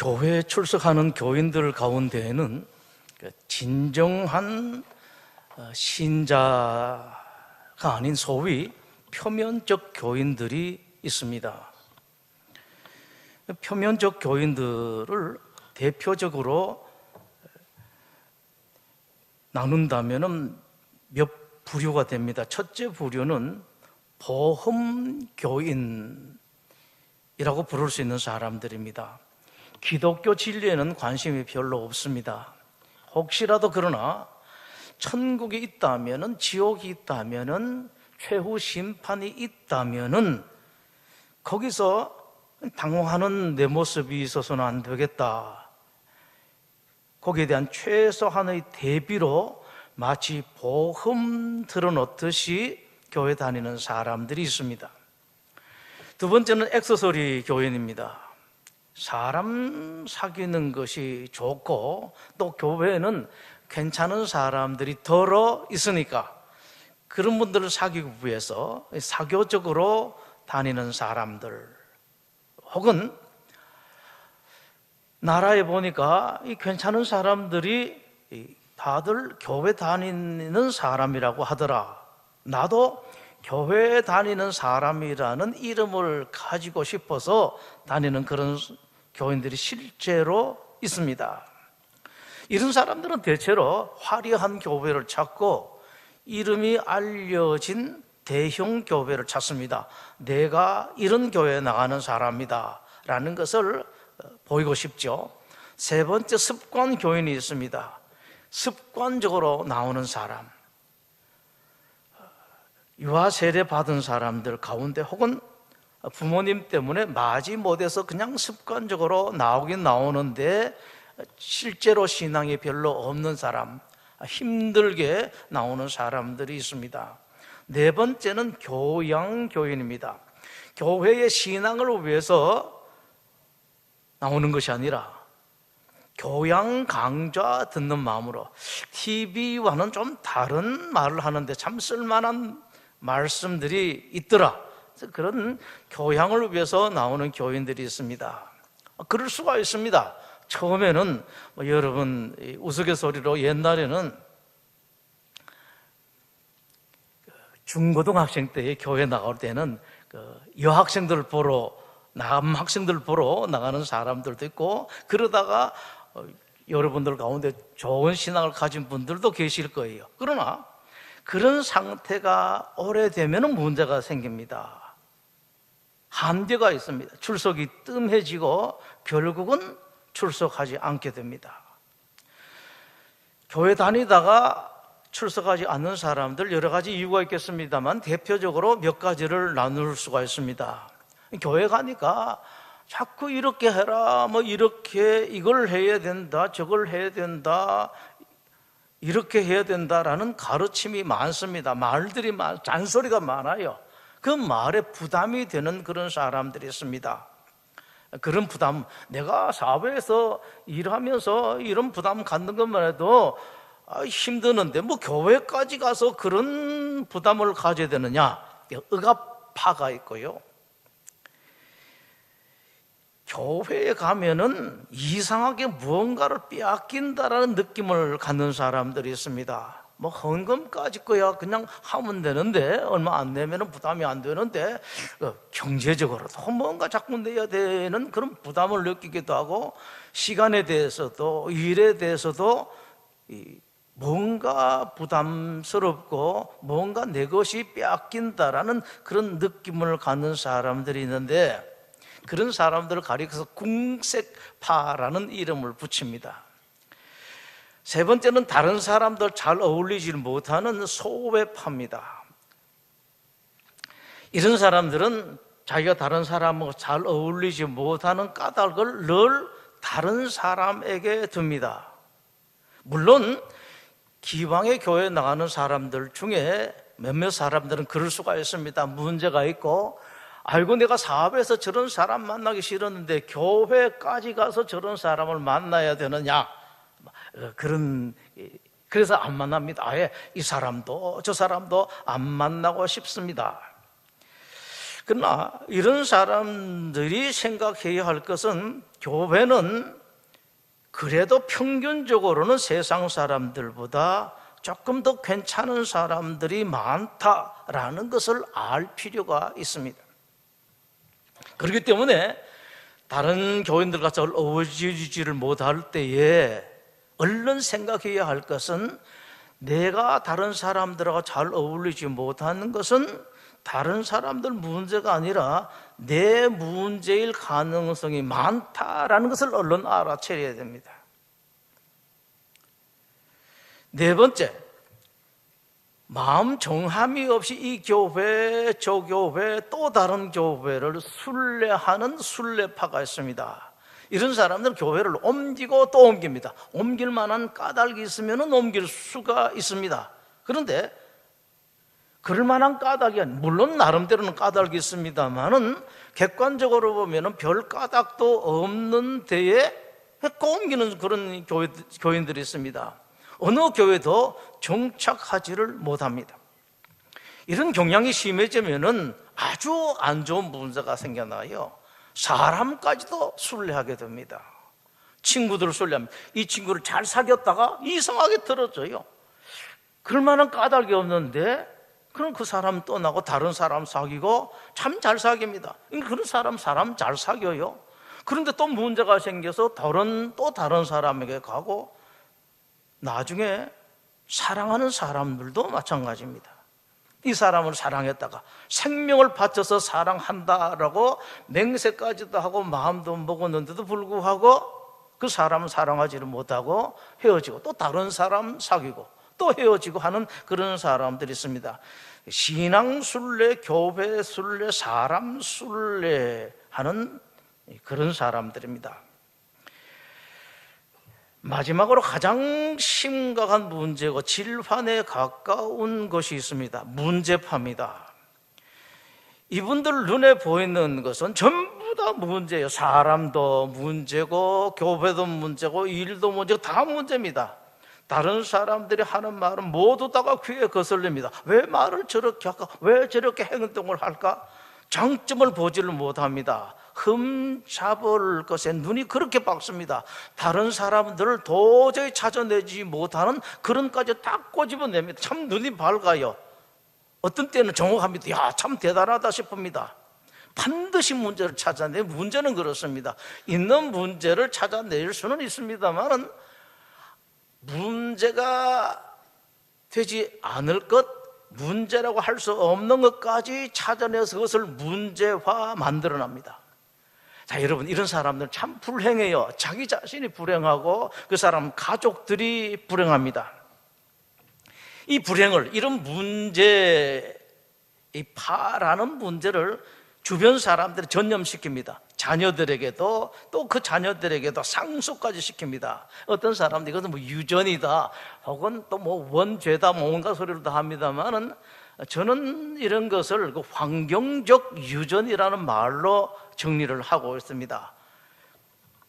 교회에 출석하는 교인들 가운데에는 진정한 신자가 아닌 소위 표면적 교인들이 있습니다. 표면적 교인들을 대표적으로 나눈다면 몇 부류가 됩니다. 첫째 부류는 보험교인이라고 부를 수 있는 사람들입니다. 기독교 진리에는 관심이 별로 없습니다. 혹시라도 그러나 천국이 있다면은, 지옥이 있다면은, 최후 심판이 있다면은 거기서 당황하는 내 모습이 있어서는 안 되겠다. 거기에 대한 최소한의 대비로 마치 보험 들어놓듯이 교회 다니는 사람들이 있습니다. 두 번째는 액세서리 교인입니다. 사람 사귀는 것이 좋고 또 교회에는 괜찮은 사람들이 덜어 있으니까 그런 분들을 사귀기 위해서 사교적으로 다니는 사람들, 혹은 나라에 보니까 이 괜찮은 사람들이 다들 교회 다니는 사람이라고 하더라, 나도 교회 다니는 사람이라는 이름을 가지고 싶어서 다니는 그런 교인들이 실제로 있습니다. 이런 사람들은 대체로 화려한 교회를 찾고 이름이 알려진 대형 교회를 찾습니다. 내가 이런 교회에 나가는 사람이다 라는 것을 보이고 싶죠. 세 번째, 습관 교인이 있습니다. 습관적으로 나오는 사람, 유아 세례 받은 사람들 가운데 혹은 부모님 때문에 맞이 못해서 그냥 습관적으로 나오긴 나오는데 실제로 신앙이 별로 없는 사람, 힘들게 나오는 사람들이 있습니다. 네 번째는 교양교인입니다. 교회의 신앙을 위해서 나오는 것이 아니라 교양 강좌 듣는 마음으로, TV와는 좀 다른 말을 하는데 참 쓸만한 말씀들이 있더라, 그런 교양을 위해서 나오는 교인들이 있습니다. 그럴 수가 있습니다. 처음에는 여러분 우스갯소리로 옛날에는 중고등학생 때 교회 나갈 때는 여학생들 보러, 남학생들 보러 나가는 사람들도 있고, 그러다가 여러분들 가운데 좋은 신앙을 가진 분들도 계실 거예요. 그러나 그런 상태가 오래되면 문제가 생깁니다. 한계가 있습니다. 출석이 뜸해지고 결국은 출석하지 않게 됩니다. 교회 다니다가 출석하지 않는 사람들, 여러 가지 이유가 있겠습니다만 대표적으로 몇 가지를 나눌 수가 있습니다. 교회 가니까 자꾸 이렇게 해라, 이렇게 이걸 해야 된다, 저걸 해야 된다, 이렇게 해야 된다라는 가르침이 많습니다. 말들이 잔소리가 많아요. 그 말에 부담이 되는 그런 사람들이 있습니다. 그런 부담, 내가 사회에서 일하면서 이런 부담 갖는 것만 해도 힘드는데 교회까지 가서 그런 부담을 가져야 되느냐, 억압파가 있고요. 교회에 가면은 이상하게 무언가를 빼앗긴다라는 느낌을 갖는 사람들이 있습니다. 헌금까지 거야 그냥 하면 되는데, 얼마 안 내면 부담이 안 되는데 경제적으로도 뭔가 자꾸 내야 되는 그런 부담을 느끼기도 하고, 시간에 대해서도 일에 대해서도 뭔가 부담스럽고 뭔가 내 것이 빼앗긴다라는 그런 느낌을 갖는 사람들이 있는데, 그런 사람들을 가리켜서 궁색파라는 이름을 붙입니다. 세 번째는 다른 사람들 잘 어울리지 못하는 소외파입니다. 이런 사람들은 자기가 다른 사람하고 잘 어울리지 못하는 까닭을 늘 다른 사람에게 둡니다. 물론 기왕에 교회에 나가는 사람들 중에 몇몇 사람들은 그럴 수가 있습니다. 문제가 있고, 아이고 내가 사업에서 저런 사람 만나기 싫었는데 교회까지 가서 저런 사람을 만나야 되느냐, 그래서 안 만납니다. 아예 이 사람도 저 사람도 안 만나고 싶습니다. 그러나 이런 사람들이 생각해야 할 것은 교회는 그래도 평균적으로는 세상 사람들보다 조금 더 괜찮은 사람들이 많다라는 것을 알 필요가 있습니다. 그렇기 때문에 다른 교인들과 잘 어울리지를 못할 때에 얼른 생각해야 할 것은 내가 다른 사람들하고 잘 어울리지 못하는 것은 다른 사람들 문제가 아니라 내 문제일 가능성이 많다라는 것을 얼른 알아채려야 됩니다. 네 번째, 마음 정함이 없이 이 교회, 저 교회, 또 다른 교회를 순례하는 순례파가 있습니다. 이런 사람들은 교회를 옮기고 또 옮깁니다. 옮길 만한 까닭이 있으면 옮길 수가 있습니다. 그런데 그럴 만한 까닭이 아니에요. 물론 나름대로는 까닭이 있습니다만은 객관적으로 보면은 별 까닭도 없는 데에 옮기는 그런 교인들이 있습니다. 어느 교회도 정착하지를 못합니다. 이런 경향이 심해지면은 아주 안 좋은 문제가 생겨나요. 사람까지도 순례하게 됩니다. 친구들을 순례합니다. 이 친구를 잘 사귀었다가 이상하게 틀어져요. 그럴 만한 까닭이 없는데 그럼 그 사람 떠나고 다른 사람 사귀고 참 잘 사깁니다. 그런 사람 잘 사귀어요. 그런데 또 문제가 생겨서 또 다른 사람에게 가고 나중에 사랑하는 사람들도 마찬가지입니다. 이 사람을 사랑했다가 생명을 바쳐서 사랑한다라고 맹세까지도 하고 마음도 먹었는데도 불구하고 그 사람을 사랑하지를 못하고 헤어지고 또 다른 사람 사귀고 또 헤어지고 하는 그런 사람들이 있습니다. 신앙 순례, 교회 순례, 사람 순례 하는 그런 사람들입니다. 마지막으로 가장 심각한 문제고 질환에 가까운 것이 있습니다. 문제파입니다. 이분들 눈에 보이는 것은 전부 다 문제예요. 사람도 문제고 교회도 문제고 일도 문제고 다 문제입니다. 다른 사람들이 하는 말은 모두 다가 귀에 거슬립니다. 왜 말을 저렇게 할까? 왜 저렇게 행동을 할까? 장점을 보지를 못합니다. 흠잡을 것에 눈이 그렇게 밝습니다. 다른 사람들을 도저히 찾아내지 못하는 그런까지 다 꼬집어냅니다. 참 눈이 밝아요. 어떤 때는 정확합니다. 야, 참 대단하다 싶습니다. 반드시 문제를 찾아내. 문제는 그렇습니다. 있는 문제를 찾아낼 수는 있습니다만 문제가 되지 않을 것, 문제라고 할 수 없는 것까지 찾아내서 그것을 문제화 만들어납니다. 자, 여러분, 이런 사람들은 참 불행해요. 자기 자신이 불행하고 그 사람 가족들이 불행합니다. 이 불행을, 이런 문제, 이 파라는 문제를 주변 사람들이 전염시킵니다. 자녀들에게도 또 그 자녀들에게도 상속까지 시킵니다. 어떤 사람들이 이것은 뭐 유전이다 혹은 또 뭐 원죄다 뭔가 소리를 다 합니다만은 저는 이런 것을 그 환경적 유전이라는 말로 정리를 하고 있습니다.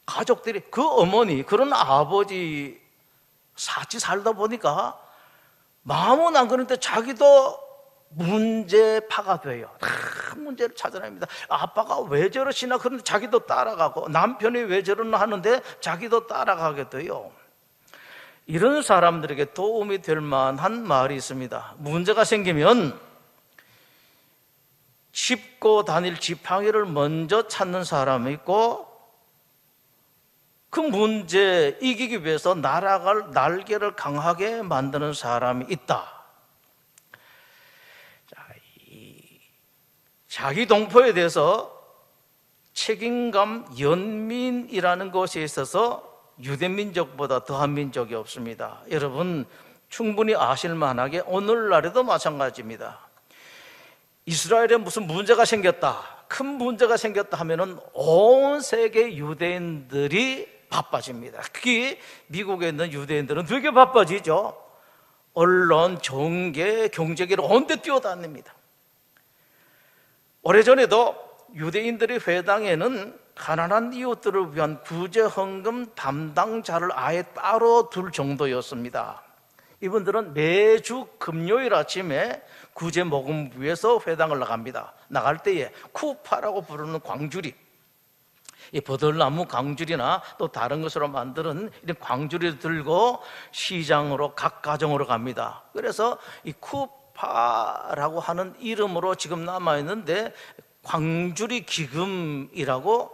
가족들이 그 어머니 그런 아버지 같이 살다 보니까 마음은 안 그런데 자기도 문제파가 돼요. 다 문제를 찾아냅니다. 아빠가 왜 저러시나 그런데 자기도 따라가고 남편이 왜 저러나 하는데 자기도 따라가게 돼요. 이런 사람들에게 도움이 될 만한 말이 있습니다. 문제가 생기면 짚고 다닐 지팡이를 먼저 찾는 사람이 있고 그 문제 이기기 위해서 날아갈 날개를 강하게 만드는 사람이 있다. 자기 동포에 대해서 책임감, 연민이라는 것에 있어서 유대민족보다 더한 민족이 없습니다. 여러분 충분히 아실 만하게 오늘날에도 마찬가지입니다. 이스라엘에 무슨 문제가 생겼다, 큰 문제가 생겼다 하면은 온 세계 유대인들이 바빠집니다. 특히 미국에 있는 유대인들은 되게 바빠지죠. 언론, 정계, 경제계를 온데 뛰어다닙니다. 오래전에도 유대인들의 회당에는 가난한 이웃들을 위한 구제헌금 담당자를 아예 따로 둘 정도였습니다. 이분들은 매주 금요일 아침에 구제목음부에서 회당을 나갑니다. 나갈 때에 쿠파라고 부르는 광주리, 이 버들나무 광주리나 또 다른 것으로 만드는 이런 광주리를 들고 시장으로 각 가정으로 갑니다. 그래서 이 쿠파라고 하는 이름으로 지금 남아있는데 광주리 기금이라고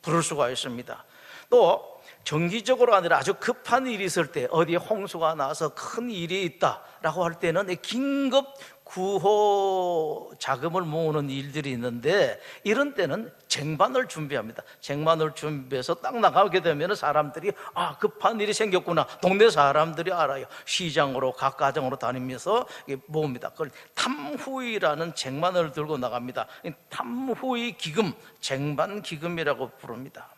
부를 수가 있습니다. 또 정기적으로 아니라 아주 급한 일이 있을 때, 어디에 홍수가 나서 큰 일이 있다라고 할 때는 긴급 구호 자금을 모으는 일들이 있는데, 이런 때는 쟁반을 준비합니다. 쟁반을 준비해서 딱 나가게 되면 사람들이 급한 일이 생겼구나, 동네 사람들이 알아요. 시장으로 각 가정으로 다니면서 모읍니다. 그걸 탐후이라는 쟁반을 들고 나갑니다. 탐후이 기금, 쟁반 기금이라고 부릅니다.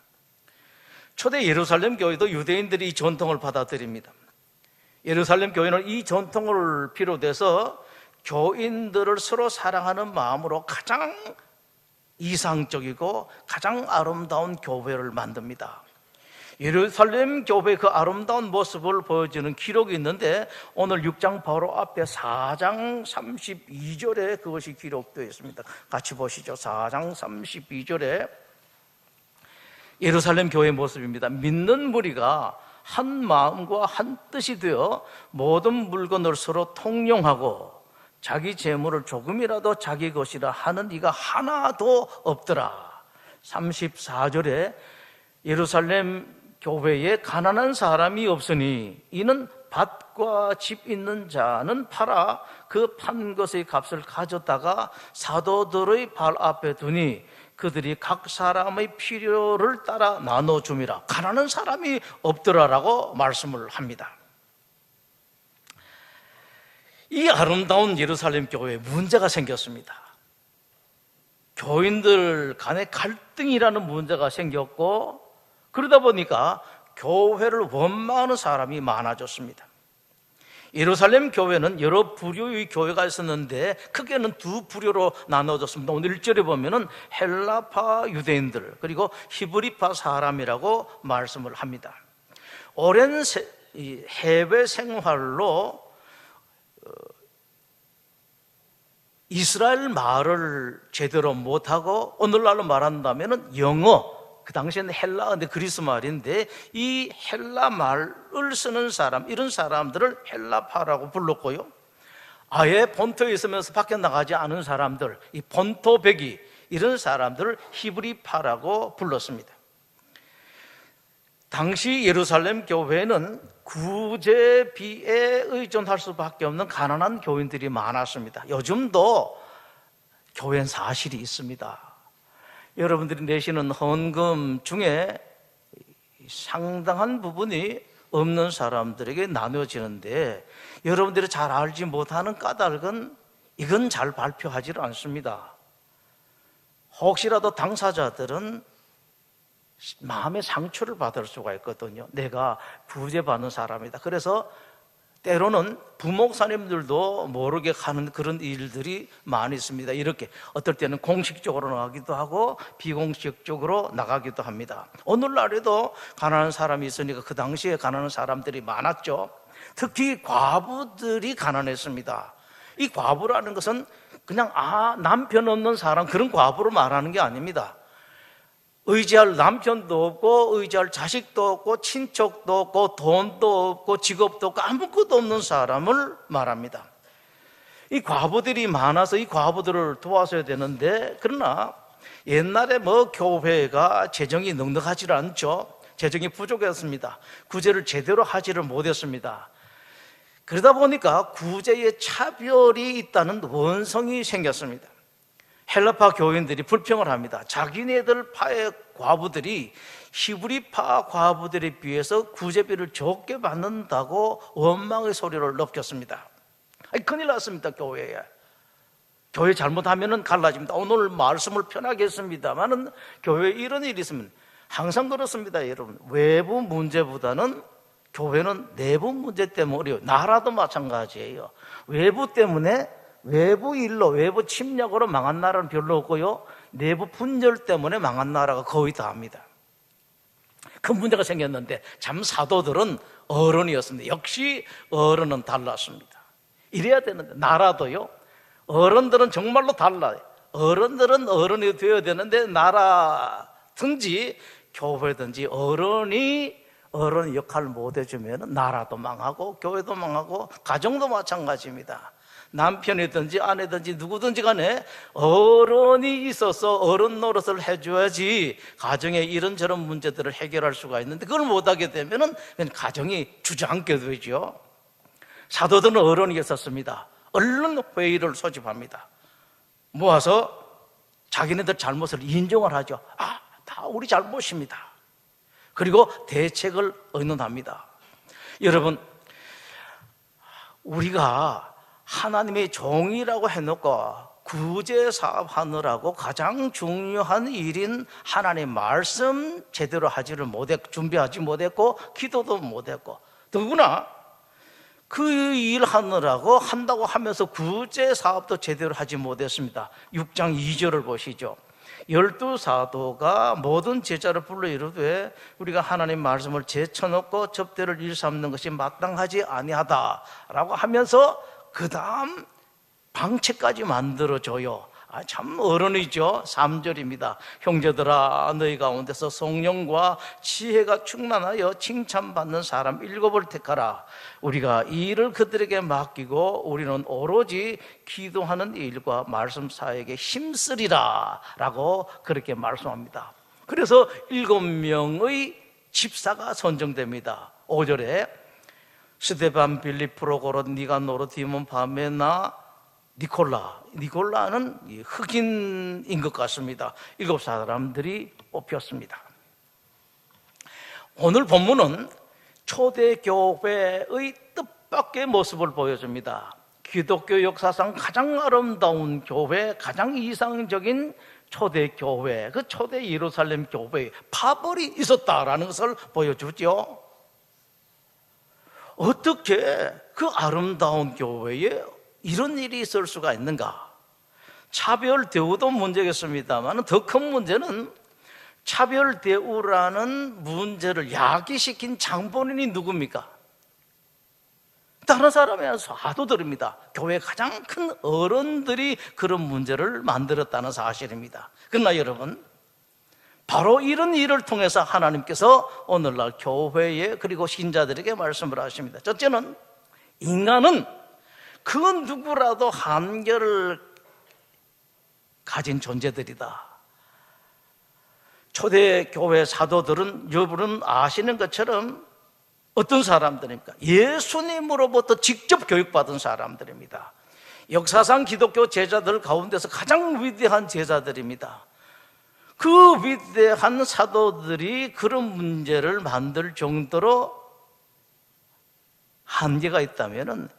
초대 예루살렘 교회도 유대인들이 이 전통을 받아들입니다. 예루살렘 교회는 이 전통을 비롯해서 교인들을 서로 사랑하는 마음으로 가장 이상적이고 가장 아름다운 교회를 만듭니다. 예루살렘 교회의 그 아름다운 모습을 보여주는 기록이 있는데, 오늘 6장 바로 앞에 4장 32절에 그것이 기록되어 있습니다. 같이 보시죠. 4장 32절에 예루살렘 교회의 모습입니다. 믿는 무리가 한 마음과 한 뜻이 되어 모든 물건을 서로 통용하고 자기 재물을 조금이라도 자기 것이라 하는 이가 하나도 없더라. 34절에 예루살렘 교회에 가난한 사람이 없으니 이는 밭과 집 있는 자는 팔아 그 판 것의 값을 가져다가 사도들의 발 앞에 두니 그들이 각 사람의 필요를 따라 나눠줌이라. 가난한 사람이 없더라라고 말씀을 합니다. 이 아름다운 예루살렘 교회에 문제가 생겼습니다. 교인들 간에 갈등이라는 문제가 생겼고, 그러다 보니까 교회를 원망하는 사람이 많아졌습니다. 예루살렘 교회는 여러 부류의 교회가 있었는데 크게는 두 부류로 나눠졌습니다. 오늘 1절에 보면은 헬라파 유대인들 그리고 히브리파 사람이라고 말씀을 합니다. 오랜 해외 생활로 이스라엘 말을 제대로 못하고, 오늘날로 말한다면 영어, 그 당시에는 헬라어인데 그리스 말인데 이 헬라 말을 쓰는 사람, 이런 사람들을 헬라파라고 불렀고요, 아예 본토에 있으면서 밖에 나가지 않은 사람들, 이 본토배기, 이런 사람들을 히브리파라고 불렀습니다. 당시 예루살렘 교회는 구제비에 의존할 수밖에 없는 가난한 교인들이 많았습니다. 요즘도 교회는 사실이 있습니다. 여러분들이 내시는 헌금 중에 상당한 부분이 없는 사람들에게 나눠지는데, 여러분들이 잘 알지 못하는 까닭은 이건 잘 발표하지 않습니다. 혹시라도 당사자들은 마음의 상처를 받을 수가 있거든요. 내가 구제받는 사람이다. 그래서 때로는 부목사님들도 모르게 하는 그런 일들이 많이 있습니다. 이렇게 어떨 때는 공식적으로 나가기도 하고 비공식적으로 나가기도 합니다. 오늘날에도 가난한 사람이 있으니까 그 당시에 가난한 사람들이 많았죠. 특히 과부들이 가난했습니다. 이 과부라는 것은 그냥 남편 없는 사람, 그런 과부를 말하는 게 아닙니다. 의지할 남편도 없고 의지할 자식도 없고 친척도 없고 돈도 없고 직업도 없고 아무것도 없는 사람을 말합니다. 이 과부들이 많아서 이 과부들을 도와줘야 되는데, 그러나 옛날에 교회가 재정이 넉넉하지 않죠. 재정이 부족했습니다. 구제를 제대로 하지를 못했습니다. 그러다 보니까 구제에 차별이 있다는 원성이 생겼습니다. 헬라파 교인들이 불평을 합니다. 자기네들 파의 과부들이 히브리파 과부들에 비해서 구제비를 적게 받는다고 원망의 소리를 높였습니다. 큰일 났습니다. 교회에. 교회 잘못하면 갈라집니다. 오늘 말씀을 편하게 했습니다만 교회에 이런 일이 있으면 항상 그렇습니다. 여러분, 외부 문제보다는 교회는 내부 문제 때문에 어려워요. 나라도 마찬가지예요. 외부 때문에, 외부 일로, 외부 침략으로 망한 나라는 별로 없고요, 내부 분열 때문에 망한 나라가 거의 다합니다. 큰 문제가 생겼는데 참 사도들은 어른이었습니다. 역시 어른은 달랐습니다. 이래야 되는데, 나라도요, 어른들은 정말로 달라요. 어른들은 어른이 되어야 되는데, 나라든지 교회든지 어른 역할을 못 해주면 나라도 망하고 교회도 망하고 가정도 마찬가지입니다. 남편이든지 아내든지 누구든지 간에 어른이 있어서 어른 노릇을 해줘야지 가정에 이런저런 문제들을 해결할 수가 있는데, 그걸 못하게 되면 가정이 주저앉게 되죠. 사도들은 어른이 있었습니다. 얼른 회의를 소집합니다. 모아서 자기네들 잘못을 인정을 하죠. 다 우리 잘못입니다. 그리고 대책을 의논합니다. 여러분, 우리가 하나님의 종이라고 해놓고 구제사업 하느라고 가장 중요한 일인 하나님의 말씀 제대로 하지를 못했고, 준비하지 못했고, 기도도 못했고, 더구나 그 일 하느라고 한다고 하면서 구제사업도 제대로 하지 못했습니다. 6장 2절을 보시죠. 12사도가 모든 제자를 불러 이르되 우리가 하나님 말씀을 제쳐놓고 접대를 일삼는 것이 마땅하지 아니하다라고 하면서 그 다음 방책까지 만들어줘요. 참 어른이죠. 3절입니다. 형제들아, 너희 가운데서 성령과 지혜가 충만하여 칭찬받는 사람 7을 택하라. 우리가 이 일을 그들에게 맡기고 우리는 오로지 기도하는 일과 말씀 사역에 힘쓰리라 라고 그렇게 말씀합니다. 그래서 7명의 집사가 선정됩니다. 5절에 스데반, 빌립, 프로고로, 니가노르, 디몬, 바메나, 니콜라는 흑인인 것 같습니다. 7사람들이 뽑혔습니다. 오늘 본문은 초대교회의 뜻밖의 모습을 보여줍니다. 기독교 역사상 가장 아름다운 교회, 가장 이상적인 초대교회, 그 초대 예루살렘 교회에 파벌이 있었다라는 것을 보여주죠. 어떻게 그 아름다운 교회에 이런 일이 있을 수가 있는가? 차별 대우도 문제겠습니다만 더 큰 문제는 차별 대우라는 문제를 야기시킨 장본인이 누굽니까? 다른 사람이 아니라 사도들입니다. 교회 가장 큰 어른들이 그런 문제를 만들었다는 사실입니다. 그러나 여러분, 바로 이런 일을 통해서 하나님께서 오늘날 교회에 그리고 신자들에게 말씀을 하십니다. 첫째는 인간은 그 누구라도 한계를 가진 존재들이다. 초대교회 사도들은 여러분 아시는 것처럼 어떤 사람들입니까? 예수님으로부터 직접 교육받은 사람들입니다. 역사상 기독교 제자들 가운데서 가장 위대한 제자들입니다. 그 위대한 사도들이 그런 문제를 만들 정도로 한계가 있다면은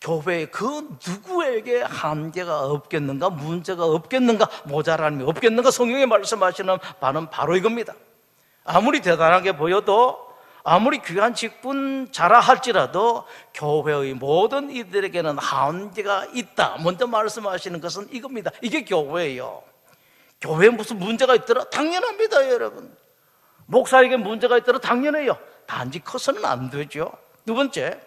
교회에 그 누구에게 한계가 없겠는가, 문제가 없겠는가, 모자람이 없겠는가? 성경에 말씀하시는 바는 바로 이겁니다. 아무리 대단하게 보여도, 아무리 귀한 직분 자라 할지라도 교회의 모든 이들에게는 한계가 있다. 먼저 말씀하시는 것은 이겁니다. 이게 교회예요. 교회에 무슨 문제가 있더라? 당연합니다, 여러분. 목사에게 문제가 있더라? 당연해요. 단지 커서는 안 되죠. 두 번째,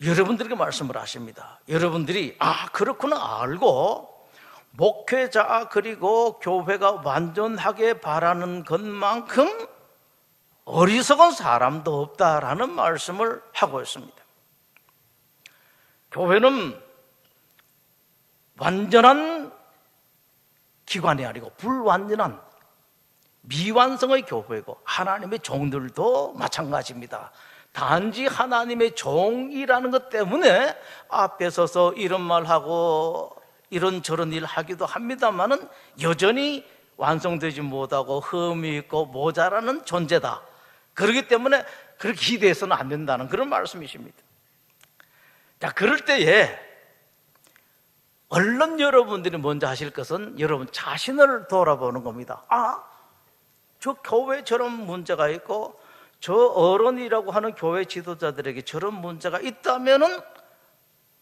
여러분들에게 말씀을 하십니다. 여러분들이 그렇구나 알고 목회자 그리고 교회가 완전하게 바라는 것만큼 어리석은 사람도 없다라는 말씀을 하고 있습니다. 교회는 완전한 기관이 아니고 불완전한 미완성의 교회고 하나님의 종들도 마찬가지입니다. 단지 하나님의 종이라는 것 때문에 앞에 서서 이런 말하고 이런저런 일 하기도 합니다만은 여전히 완성되지 못하고 흠이 있고 모자라는 존재다. 그렇기 때문에 그렇게 기대해서는 안 된다는 그런 말씀이십니다. 자, 그럴 때에 얼른 여러분들이 먼저 하실 것은 여러분 자신을 돌아보는 겁니다. 저 교회에 저런 문제가 있고 저 어른이라고 하는 교회 지도자들에게 저런 문제가 있다면은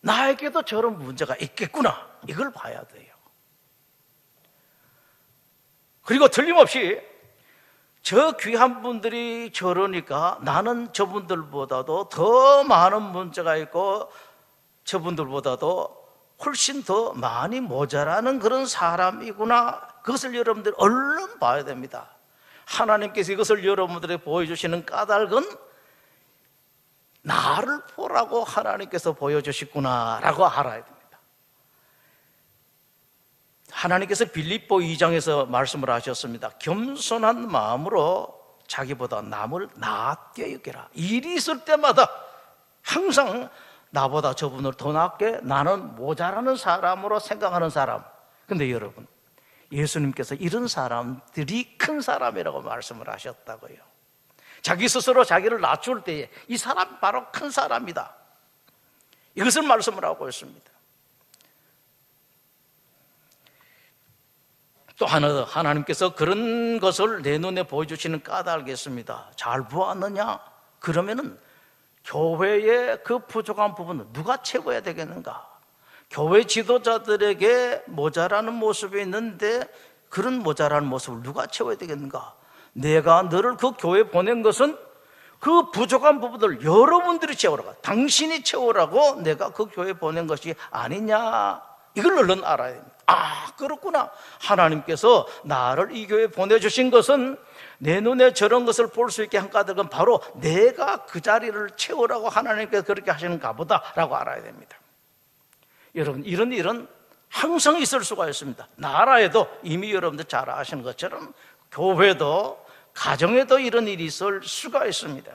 나에게도 저런 문제가 있겠구나. 이걸 봐야 돼요. 그리고 틀림없이 저 귀한 분들이 저러니까 나는 저분들보다도 더 많은 문제가 있고 저분들보다도 훨씬 더 많이 모자라는 그런 사람이구나. 그것을 여러분들 얼른 봐야 됩니다. 하나님께서 이것을 여러분들에게 보여주시는 까닭은 나를 보라고 하나님께서 보여주시구나라고 알아야 됩니다. 하나님께서 빌립보 2장에서 말씀을 하셨습니다. 겸손한 마음으로 자기보다 남을 낫게 여기라. 일이 있을 때마다 항상 나보다 저분을 더 낫게, 나는 모자라는 사람으로 생각하는 사람. 근데 여러분, 예수님께서 이런 사람들이 큰 사람이라고 말씀을 하셨다고요. 자기 스스로 자기를 낮출 때에 이 사람이 바로 큰 사람이다, 이것을 말씀을 하고 있습니다. 또 하나, 하나님께서 그런 것을 내 눈에 보여주시는 까닭이겠습니다. 잘 보았느냐? 그러면은 교회의 그 부족한 부분은 누가 채워야 되겠는가? 교회 지도자들에게 모자라는 모습이 있는데 그런 모자라는 모습을 누가 채워야 되겠는가? 내가 너를 그 교회에 보낸 것은 그 부족한 부분을 여러분들이 채우라고, 당신이 채우라고 내가 그 교회에 보낸 것이 아니냐, 이걸 얼른 알아야 됩니다. 아, 그렇구나. 하나님께서 나를 이 교회에 보내주신 것은 내 눈에 저런 것을 볼 수 있게 한 까닭은 바로 내가 그 자리를 채우라고 하나님께서 그렇게 하시는가 보다라고 알아야 됩니다. 여러분, 이런 일은 항상 있을 수가 있습니다. 나라에도 이미 여러분들 잘 아시는 것처럼 교회도 가정에도 이런 일이 있을 수가 있습니다.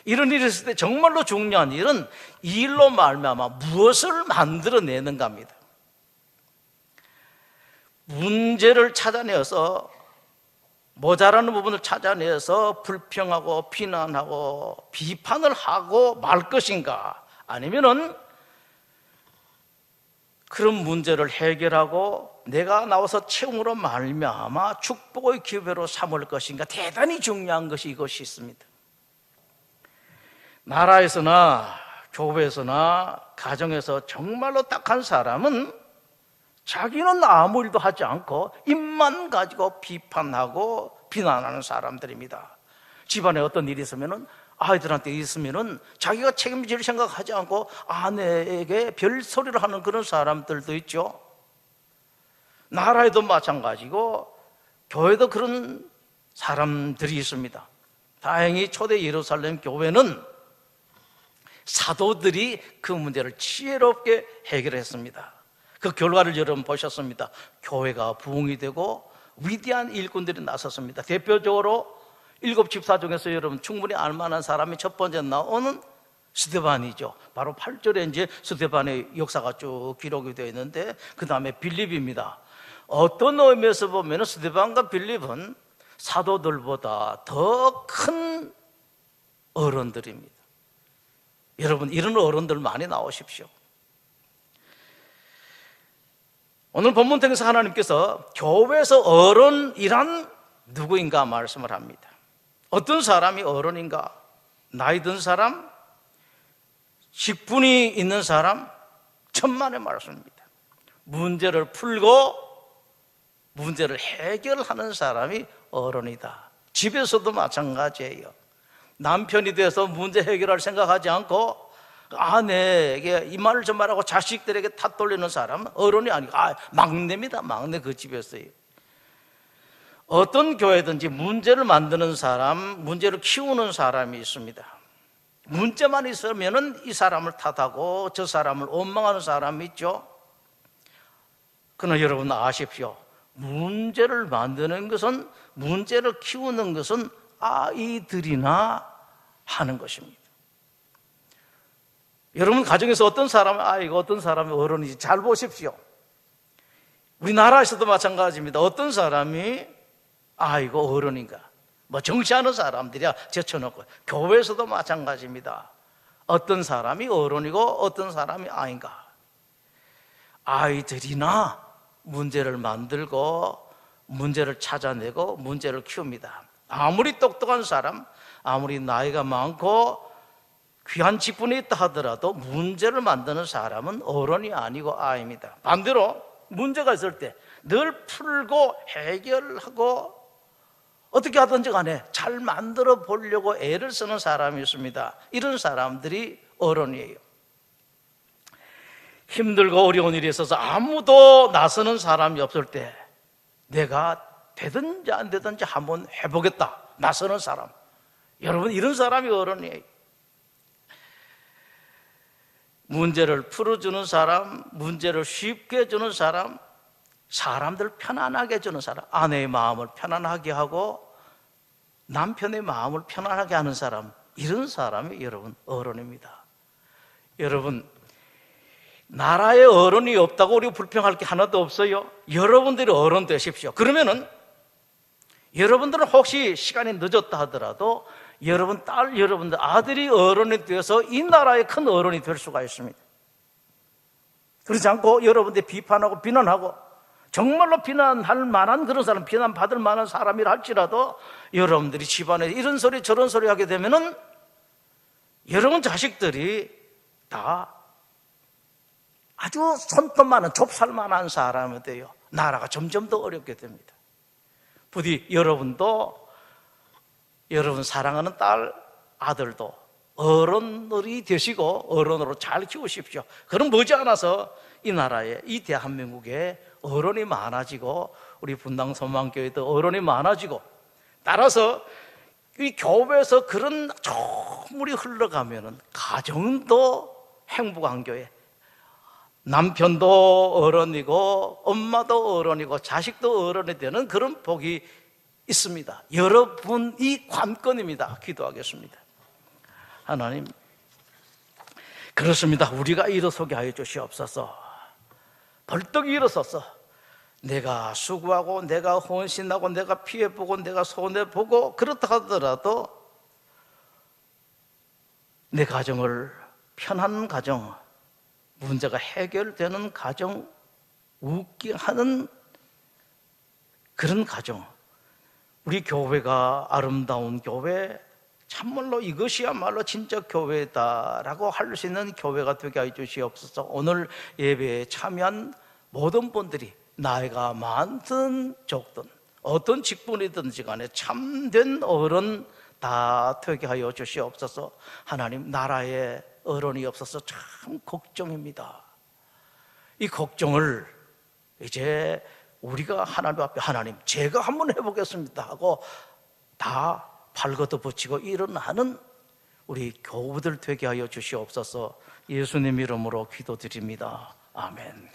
이런 일이 있을 때 정말로 중요한 일은 이 일로 말미암아 무엇을 만들어내는가입니다. 문제를 찾아내어서, 모자라는 부분을 찾아내서 불평하고 비난하고 비판을 하고 말 것인가, 아니면은 그런 문제를 해결하고 내가 나와서 채용으로 말미암아 축복의 기회로 삼을 것인가, 대단히 중요한 것이 이것이 있습니다. 나라에서나 교회에서나 가정에서 정말로 딱한 사람은 자기는 아무 일도 하지 않고 입만 가지고 비판하고 비난하는 사람들입니다. 집안에 어떤 일이 있으면은, 아이들한테 있으면은 자기가 책임질 생각하지 않고 아내에게 별소리를 하는 그런 사람들도 있죠. 나라에도 마찬가지고 교회도 그런 사람들이 있습니다. 다행히 초대 예루살렘 교회는 사도들이 그 문제를 지혜롭게 해결했습니다. 그 결과를 여러분 보셨습니다. 교회가 부흥이 되고 위대한 일꾼들이 나섰습니다. 대표적으로 7집사 중에서 여러분 충분히 알만한 사람이 첫 번째 나오는 스데반이죠. 바로 8절에 이제 스데반의 역사가 쭉 기록이 되어 있는데, 그 다음에 빌립입니다. 어떤 의미에서 보면 스데반과 빌립은 사도들보다 더 큰 어른들입니다. 여러분, 이런 어른들 많이 나오십시오. 오늘 본문 통해서 하나님께서 교회에서 어른이란 누구인가 말씀을 합니다. 어떤 사람이 어른인가? 나이 든 사람, 직분이 있는 사람, 천만의 말씀입니다. 문제를 풀고 문제를 해결하는 사람이 어른이다. 집에서도 마찬가지예요. 남편이 돼서 문제 해결할 생각하지 않고 아내에게 이 말을 저 말하고 자식들에게 탓 돌리는 사람은 어른이 아니고 막내입니다. 막내, 그 집에서요. 어떤 교회든지 문제를 만드는 사람, 문제를 키우는 사람이 있습니다. 문제만 있으면 이 사람을 탓하고 저 사람을 원망하는 사람이 있죠. 그러나 여러분 아십시오. 문제를 만드는 것은, 문제를 키우는 것은 아이들이나 하는 것입니다. 여러분 가정에서 어떤 사람이 아이고 어떤 사람이 어른인지 잘 보십시오. 우리나라에서도 마찬가지입니다. 어떤 사람이 아이고 어른인가, 뭐 정치하는 사람들이야 제쳐놓고, 교회에서도 마찬가지입니다. 어떤 사람이 어른이고 어떤 사람이 아이인가. 아이들이나 문제를 만들고 문제를 찾아내고 문제를 키웁니다. 아무리 똑똑한 사람, 아무리 나이가 많고 귀한 직분이 있다 하더라도 문제를 만드는 사람은 어른이 아니고 아이입니다. 반대로 문제가 있을 때 늘 풀고 해결하고 어떻게 하든지 간에 잘 만들어 보려고 애를 쓰는 사람이 있습니다. 이런 사람들이 어른이에요. 힘들고 어려운 일이 있어서 아무도 나서는 사람이 없을 때 내가 되든지 안 되든지 한번 해보겠다, 나서는 사람. 여러분, 이런 사람이 어른이에요. 문제를 풀어주는 사람, 문제를 쉽게 해주는 사람, 사람들 편안하게 해주는 사람, 아내의 마음을 편안하게 하고 남편의 마음을 편안하게 하는 사람, 이런 사람이 여러분 어른입니다. 여러분, 나라에 어른이 없다고 우리가 불평할 게 하나도 없어요. 여러분들이 어른 되십시오. 그러면은 여러분들은 혹시 시간이 늦었다 하더라도 여러분 딸, 여러분들 아들이 어른이 되어서 이 나라의 큰 어른이 될 수가 있습니다. 그렇지 않고 여러분들이 비판하고 비난하고 정말로 비난할 만한 그런 사람, 비난받을 만한 사람이라 할지라도 여러분들이 집안에 이런 소리 저런 소리 하게 되면은 여러분 자식들이 다 아주 손톱 많은 좁쌀만한 사람이 돼요. 나라가 점점 더 어렵게 됩니다. 부디 여러분도 여러분 사랑하는 딸, 아들도 어른들이 되시고 어른으로 잘 키우십시오. 그럼 머지않아서 이 나라에, 이 대한민국에 어른이 많아지고 우리 분당 소망교회도 어른이 많아지고, 따라서 이 교회에서 그런 조물이 흘러가면은 가정도 행복한 교회, 남편도 어른이고 엄마도 어른이고 자식도 어른이 되는 그런 복이 있습니다. 여러분이 관건입니다. 기도하겠습니다. 하나님, 그렇습니다. 우리가 일어서게 하여 주시옵소서. 벌떡 일어서서 내가 수고하고 내가 헌신하고 내가 피해보고 내가 손해보고 그렇다 하더라도 내 가정을 편한 가정, 문제가 해결되는 가정, 웃게 하는 그런 가정, 우리 교회가 아름다운 교회, 참말로 이것이야말로 진짜 교회다라고 할 수 있는 교회가 되게 해 주시옵소서. 오늘 예배에 참여한 모든 분들이 나이가 많든 적든 어떤 직분이든지 간에 참된 어른 다 되게 하여 주시옵소서. 하나님, 나라에 어른이 없어서 참 걱정입니다. 이 걱정을 이제 우리가 하나님 앞에, 하나님 제가 한번 해보겠습니다 하고 다 발걷어 붙이고 일어나는 우리 교우들 되게 하여 주시옵소서. 예수님 이름으로 기도드립니다. 아멘.